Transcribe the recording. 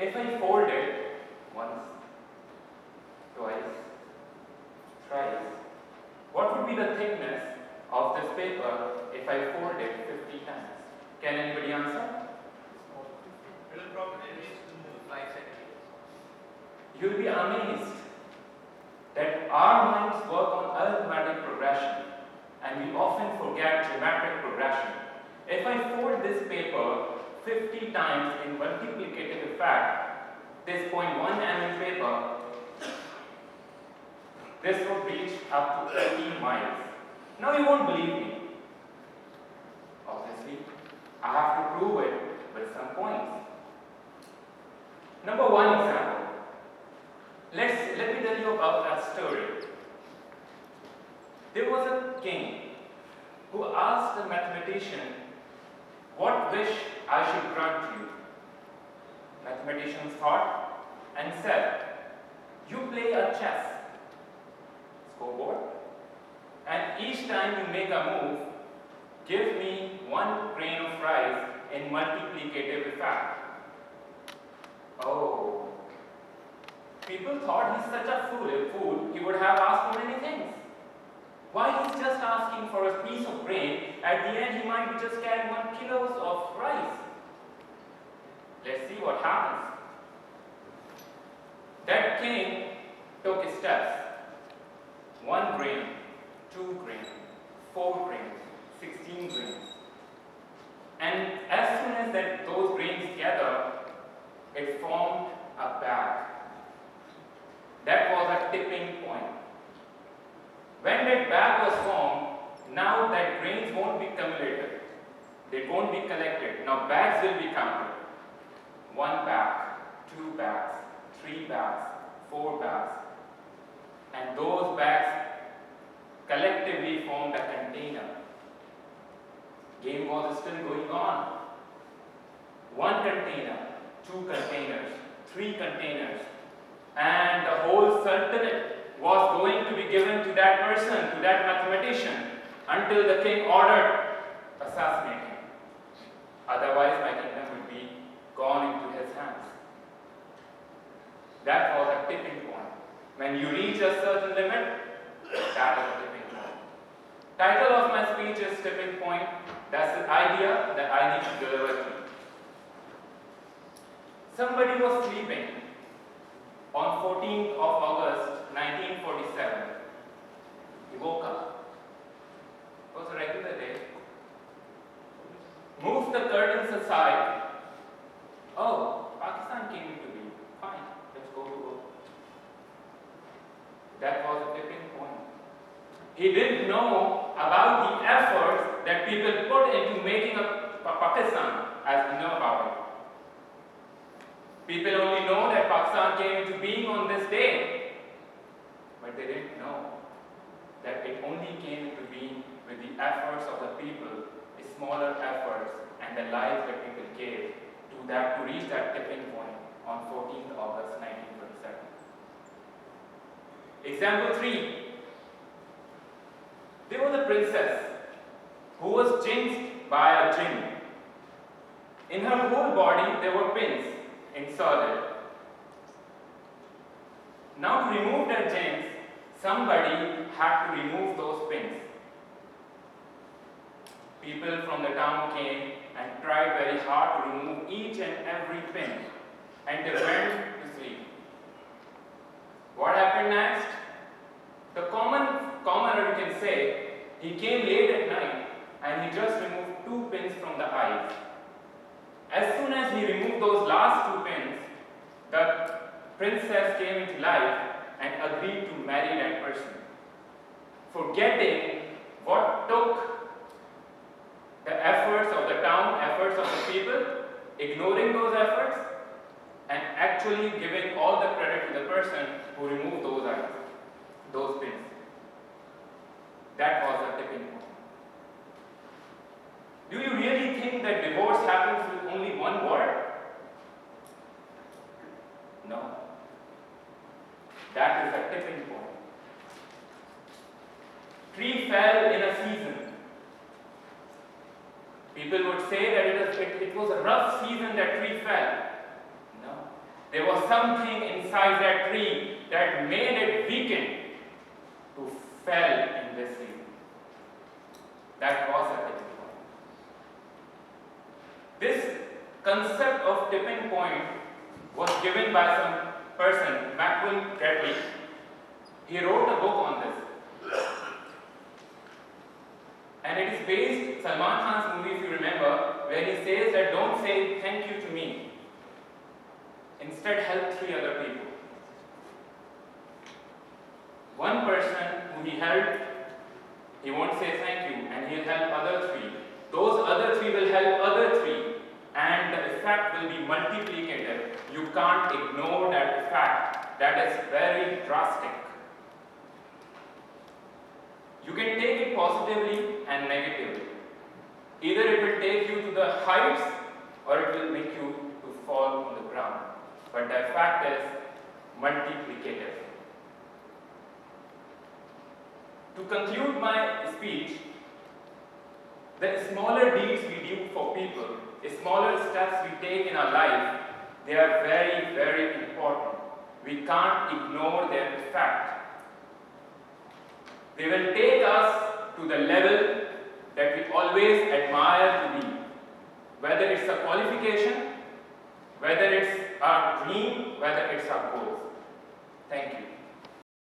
If I fold it once, twice, thrice, what would be the thickness of this paper if I fold it 50 times? Can anybody answer? It will probably reach to 5 centimeters. You'll be amazed that our minds work on arithmetic progression and we often forget geometric progression. If I fold this paper 50 times in multiplicative effect, this 0.1 mm paper, this would reach up to 18 miles. Now you won't believe me. Obviously, I have to prove it with some points. Number one example. Let me tell you about a story. There was a king who asked a mathematician, "What wish I should grant you?" Mathematician thought and said, "You play a chess scoreboard, and each time you make a move, give me 1 grain of rice in multiplicative effect." Oh, people thought he's such a fool, he would have asked for many things. Why he's just asking for a piece of grain? At the end, he might be just carrying 1 kilo of rice. Let's see what happens. That king took his steps. 1 grain, 2 grains, 4 grains, 16 grains. And as soon as those grains gathered, it formed a bag. That was a tipping point. When that bag was formed, now that grains won't be cumulated. They won't be collected. Now bags will be counted. 1 bag, 2 bags, 3 bags, 4 bags. And those bags collectively formed a container. Game was still going on. 1 container, 2 containers, 3 containers, and the whole sultanate was going to be given to that person, to that mathematician, until the king ordered, "Assassinate him. Otherwise my kingdom would be gone into his hands." That was a tipping point. When you reach a certain limit, that is a tipping point. Title of my speech is Tipping Point. That's the idea that I need to deliver to you. Somebody was sleeping on 14th of August 1947. He woke up. It was a regular day. Moved the curtains aside. Oh, Pakistan came into being. Fine, let's go to work. That was a tipping point. He didn't know about the efforts that people put into making Pakistan as we know about it. People only know that Pakistan came into being on this day, but they didn't know that it only came into being with the efforts of the people, the smaller efforts, and the lives that people gave to reach that tipping point on 14th August 1947. Example 3. There was a princess who was jinxed by a jinn. In her whole body there were pins inserted. Now to remove that jinx, somebody had to remove those pins. People from the town came and tried very hard to remove each and every pin, and they went to sleep. What happened next? The commoner, you can say, he came late at night and he just removed 2 pins from the eyes. As soon as he removed those last 2 pins, the princess came into life and agreed to marry that person, forgetting what took the efforts of the town, efforts of the people, ignoring those efforts, and actually giving all the credit to the person who removed those eyes, those pins. That was the tipping point. Do you really think that divorce happens with only one word? No. That is a tipping point. Tree fell in a season. People would say that it was a rough season that tree fell. No. was something inside that tree that made it weaken to fell in this sea. That was a tipping point. This concept of tipping point was given by some person, Macquil Bradley. He wrote a book on this. And it is based, Salman Khan's movie, if you remember, where he says that don't say thank you to me. Instead, help 3 other people. One person who he helped, he won't say thank you, and he'll help other 3. Those other 3 will help other 3, and the effect will be multiplicative. You can't ignore that effect. That is very drastic. You can take it positively and negatively. Either it will take you to the heights or it will make you to fall on the ground. But the effect is multiplicative. To conclude my speech, the smaller deeds we do for people, the smaller steps we take in our life, they are very, very important. We can't ignore their effect. They will take us to the level that we always admire to be. Whether it's a qualification, whether it's our dream, whether it's our goals. Thank you.